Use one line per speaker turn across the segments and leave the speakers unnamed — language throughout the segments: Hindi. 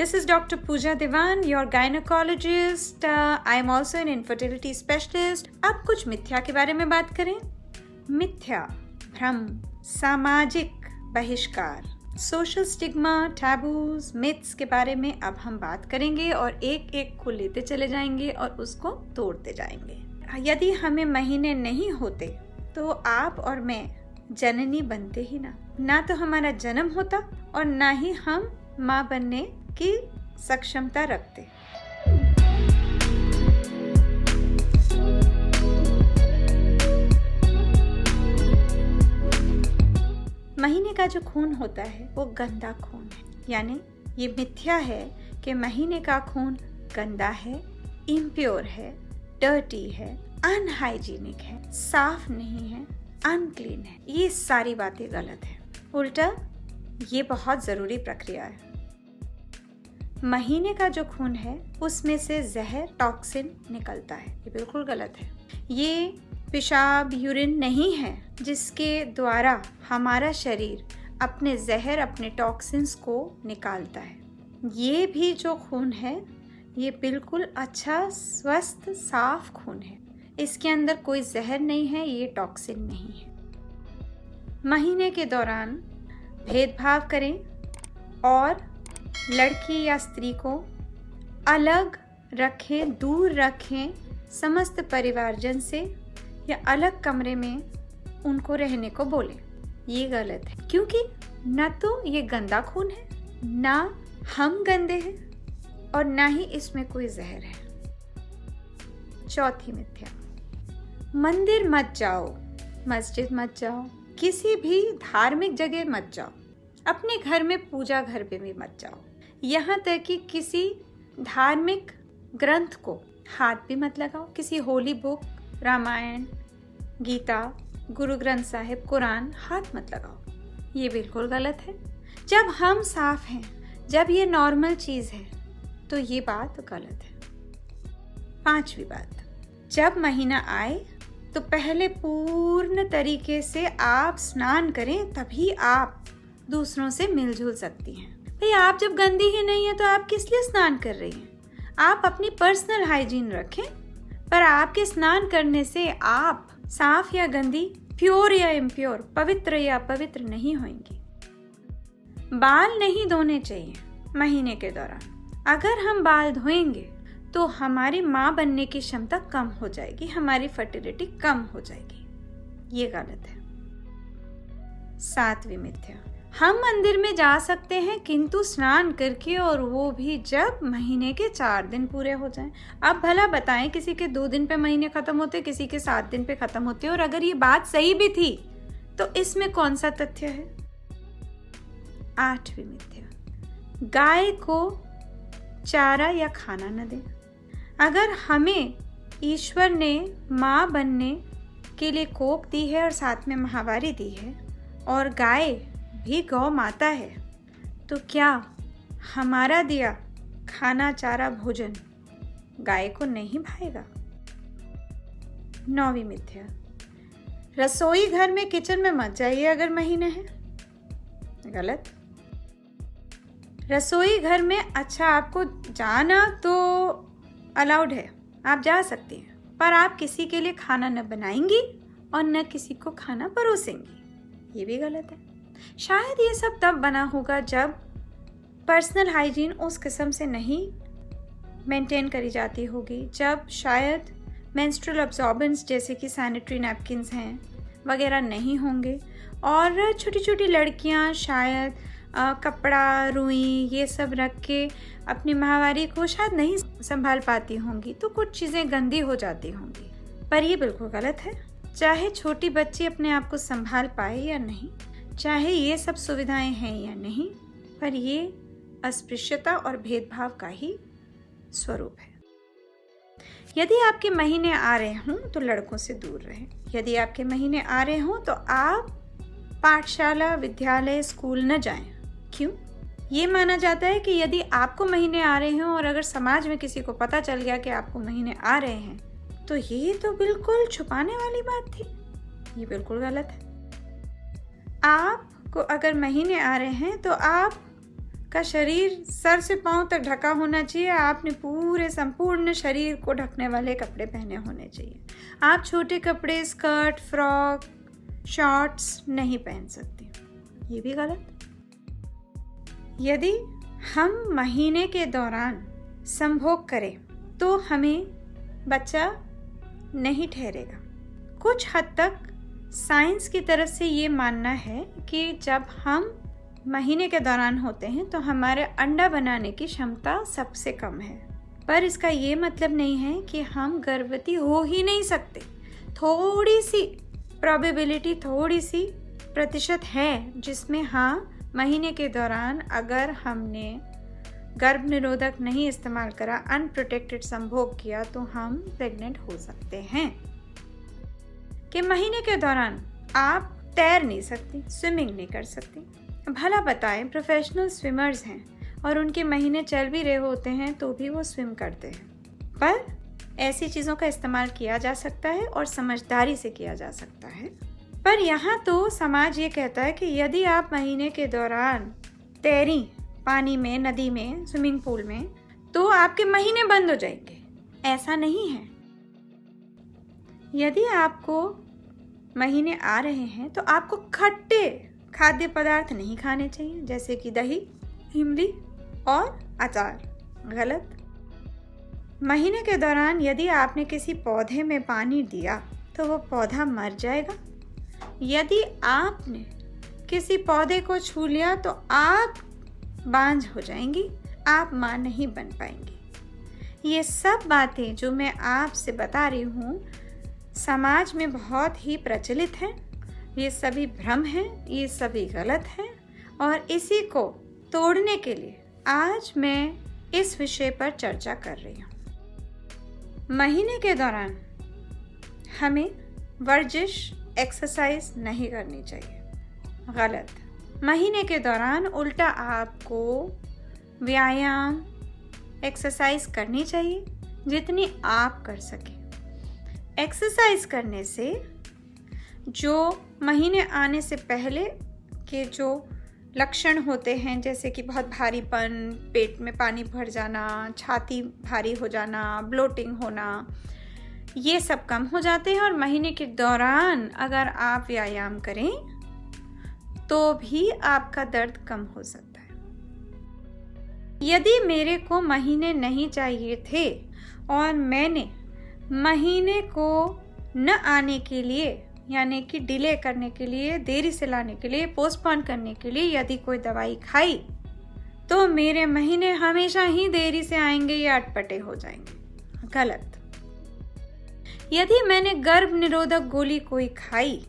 This is Dr. Pooja Devan, your gynecologist. I am also an infertility specialist. अब कुछ मिथ्या के बारे में बात करें. मिथ्या, भ्रम, सामाजिक बहिष्कार, सोशल स्टिग्मा, टैबूज, मिथ्स के बारे में अब हम बात करेंगे और एक एक को लेते चले जाएंगे और उसको तोड़ते जाएंगे. यदि हमें महीने नहीं होते तो आप और मैं जननी बनते ही ना तो हमारा जन्म होता और ना ही हम माँ बनने की सक्षमता रखते. महीने का जो खून होता है वो गंदा खून है, यानी ये मिथ्या है कि महीने का खून गंदा है, इम्प्योर है, डर्टी है, अनहाइजीनिक है, साफ नहीं है, अनक्लीन है. ये सारी बातें गलत है. उल्टा ये बहुत जरूरी प्रक्रिया है. महीने का जो खून है उसमें से जहर, टॉक्सिन निकलता है. ये बिल्कुल गलत है. ये पेशाब, यूरिन नहीं है जिसके द्वारा हमारा शरीर अपने जहर, अपने टॉक्सिन्स को निकालता है. ये भी जो खून है ये बिल्कुल अच्छा, स्वस्थ, साफ खून है. इसके अंदर कोई जहर नहीं है, ये टॉक्सिन नहीं है. महीने के दौरान भेदभाव करें और लड़की या स्त्री को अलग रखें, दूर रखें समस्त परिवारजन से, या अलग कमरे में उनको रहने को बोले. ये गलत है, क्योंकि ना तो ये गंदा खून है, ना हम गंदे हैं और ना ही इसमें कोई जहर है. चौथी मिथ्या, मंदिर मत जाओ, मस्जिद मत जाओ, किसी भी धार्मिक जगह मत जाओ, अपने घर में पूजा घर पे भी मत जाओ, यहाँ तक कि किसी धार्मिक ग्रंथ को हाथ भी मत लगाओ. किसी होली बुक, रामायण, गीता, गुरु ग्रंथ साहिब, कुरान हाथ मत लगाओ. ये बिल्कुल गलत है. जब हम साफ हैं, जब ये नॉर्मल चीज़ है तो ये बात गलत है. पांचवी बात, जब महीना आए तो पहले पूर्ण तरीके से आप स्नान करें, तभी आप दूसरों से मिलजुल सकती हैं. भाई आप जब गंदी ही नहीं है तो आप किस लिए स्नान कर रही हैं? आप अपनी पर्सनल हाइजीन रखें, पर आपके स्नान करने से आप साफ या गंदी, प्योर या इम्प्योर, पवित्र या अपवित्र नहीं होंगी. बाल नहीं धोने चाहिए महीने के दौरान. अगर हम बाल धोएंगे तो हमारी माँ बनने की क्षमता कम हो जाएगी, हमारी फर्टिलिटी कम हो जाएगी. ये गलत है. सातवीं मिथ्या, हम मंदिर में जा सकते हैं किंतु स्नान करके, और वो भी जब महीने के 4 दिन पूरे हो जाएं. अब भला बताएं, किसी के 2 दिन पे महीने खत्म होते, किसी के 7 दिन पे खत्म होते, और अगर ये बात सही भी थी तो इसमें कौन सा तथ्य है? आठवीं मिथ्या, गाय को चारा या खाना न दें. अगर हमें ईश्वर ने माँ बनने के लिए कोख दी है और साथ में महावारी दी है, और गाय भी गौ माता है, तो क्या हमारा दिया खाना, चारा, भोजन गाय को नहीं भाएगा? नौवीं मिथ्या, रसोई घर में, किचन में मत जाइए अगर महीने है. गलत. रसोई घर में अच्छा आपको जाना तो अलाउड है, आप जा सकती हैं, पर आप किसी के लिए खाना न बनाएंगी और न किसी को खाना परोसेंगी. ये भी गलत है. शायद ये सब तब बना होगा जब पर्सनल हाइजीन उस किस्म से नहीं मेंटेन करी जाती होगी, जब शायद मेंस्ट्रुअल अब्जॉर्बेंस जैसे कि सैनिटरी नैपकिन्स हैं वगैरह नहीं होंगे, और छोटी छोटी लड़कियां शायद कपड़ा, रुई ये सब रख के अपनी माहवारी को शायद नहीं संभाल पाती होंगी, तो कुछ चीज़ें गंदी हो जाती होंगी. पर ये बिल्कुल गलत है. चाहे छोटी बच्ची अपने आप को संभाल पाए या नहीं, चाहे ये सब सुविधाएं हैं या नहीं, पर ये अस्पृश्यता और भेदभाव का ही स्वरूप है. यदि आपके महीने आ रहे हों तो लड़कों से दूर रहें. यदि आपके महीने आ रहे हों तो आप पाठशाला, विद्यालय, स्कूल न जाएं. क्यों? ये माना जाता है कि यदि आपको महीने आ रहे हों और अगर समाज में किसी को पता चल गया कि आपको महीने आ रहे हैं, तो ये तो बिल्कुल छुपाने वाली बात थी. ये बिल्कुल गलत है. आपको अगर महीने आ रहे हैं तो आप का शरीर सर से पांव तक ढका होना चाहिए। आपने पूरे संपूर्ण शरीर को ढकने वाले कपड़े पहने होने चाहिए। आप छोटे कपड़े, स्कर्ट, फ्रॉक, शॉर्ट्स नहीं पहन सकती, ये भी गलत। यदि हम महीने के दौरान संभोग करें तो हमें बच्चा नहीं ठहरेगा। कुछ हद तक साइंस की तरफ से ये मानना है कि जब हम महीने के दौरान होते हैं तो हमारे अंडा बनाने की क्षमता सबसे कम है, पर इसका ये मतलब नहीं है कि हम गर्भवती हो ही नहीं सकते। थोड़ी सी प्रोबेबिलिटी, थोड़ी सी प्रतिशत है जिसमें हाँ, महीने के दौरान अगर हमने गर्भ निरोधक नहीं इस्तेमाल करा, अनप्रोटेक्टेड संभोग किया, तो हम प्रेग्नेंट हो सकते हैं। कि महीने के दौरान आप तैर नहीं सकती, स्विमिंग नहीं कर सकती। भला बताएं, प्रोफेशनल स्विमर्स हैं और उनके महीने चल भी रहे होते हैं तो भी वो स्विम करते हैं। पर ऐसी चीज़ों का इस्तेमाल किया जा सकता है और समझदारी से किया जा सकता है। पर यहाँ तो समाज ये कहता है कि यदि आप महीने के दौरान तैरी पानी में, नदी में, स्विमिंग पूल में, तो आपके महीने बंद हो जाएंगे। ऐसा नहीं है। यदि आपको महीने आ रहे हैं तो आपको खट्टे खाद्य पदार्थ नहीं खाने चाहिए, जैसे कि दही, इमली और अचार। गलत। महीने के दौरान यदि आपने किसी पौधे में पानी दिया तो वो पौधा मर जाएगा। यदि आपने किसी पौधे को छू लिया तो आप बांझ हो जाएंगी, आप मां नहीं बन पाएंगी। ये सब बातें जो मैं आपसे बता रही हूँ समाज में बहुत ही प्रचलित हैं। ये सभी भ्रम हैं, ये सभी गलत हैं और इसी को तोड़ने के लिए आज मैं इस विषय पर चर्चा कर रही हूँ। महीने के दौरान हमें वर्जिश, एक्सरसाइज नहीं करनी चाहिए। गलत। महीने के दौरान उल्टा आपको व्यायाम, एक्सरसाइज करनी चाहिए जितनी आप कर सकें। एक्सरसाइज करने से जो महीने आने से पहले के जो लक्षण होते हैं, जैसे कि बहुत भारीपन, पेट में पानी भर जाना, छाती भारी हो जाना, ब्लोटिंग होना, ये सब कम हो जाते हैं। और महीने के दौरान अगर आप व्यायाम करें तो भी आपका दर्द कम हो सकता है। यदि मेरे को महीने नहीं चाहिए थे और मैंने महीने को न आने के लिए, यानी कि डिले करने के लिए, देरी से लाने के लिए, पोस्टपोन करने के लिए यदि कोई दवाई खाई तो मेरे महीने हमेशा ही देरी से आएंगे या अटपटे हो जाएंगे। गलत। यदि मैंने गर्भ निरोधक गोली कोई खाई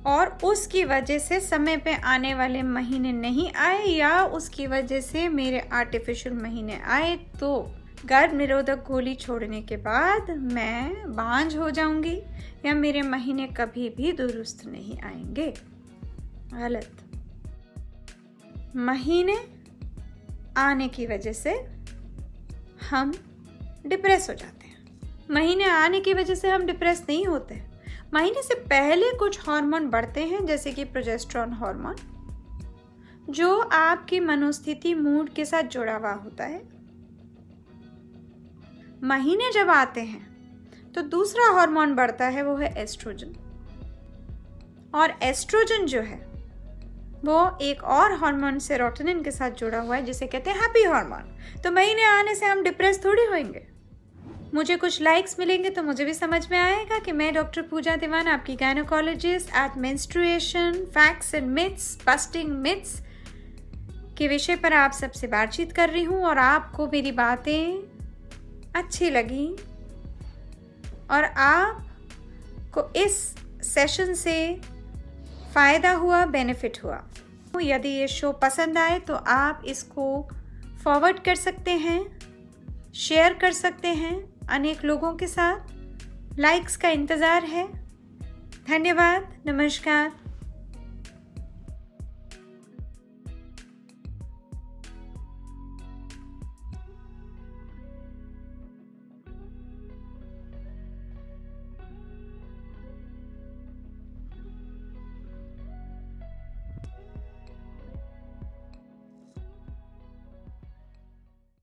और उसकी वजह से समय पे आने वाले महीने नहीं आए या उसकी वजह से मेरे आर्टिफिशियल महीने आए, तो गर्भ निरोधक गोली छोड़ने के बाद मैं बांझ हो जाऊंगी या मेरे महीने कभी भी दुरुस्त नहीं आएंगे। गलत। महीने आने की वजह से हम डिप्रेस हो जाते हैं। महीने आने की वजह से हम डिप्रेस नहीं होते। महीने से पहले कुछ हार्मोन बढ़ते हैं, जैसे कि प्रोजेस्टेरोन हार्मोन, जो आपकी मनोस्थिति, मूड के साथ जुड़ा हुआ होता है। महीने जब आते हैं तो दूसरा हार्मोन बढ़ता है, वो है एस्ट्रोजन। और एस्ट्रोजन जो है वो एक और हार्मोन सेरोटोनिन के साथ जुड़ा हुआ है, जिसे कहते हैं हैप्पी हार्मोन। तो महीने आने से हम डिप्रेस थोड़ी होंगे। मुझे कुछ लाइक्स मिलेंगे तो मुझे भी समझ में आएगा कि मैं डॉक्टर पूजा दीवान, आपकी gynaecologist at menstruation, facts and myths, busting myths के विषय पर आप सबसे बातचीत कर रही हूँ और आपको मेरी बातें अच्छी लगी और आपको इस सेशन से फ़ायदा हुआ, बेनिफिट हुआ। यदि ये शो पसंद आए तो आप इसको फॉरवर्ड कर सकते हैं, शेयर कर सकते हैं अनेक लोगों के साथ। लाइक्स का इंतज़ार है। धन्यवाद। नमस्कार।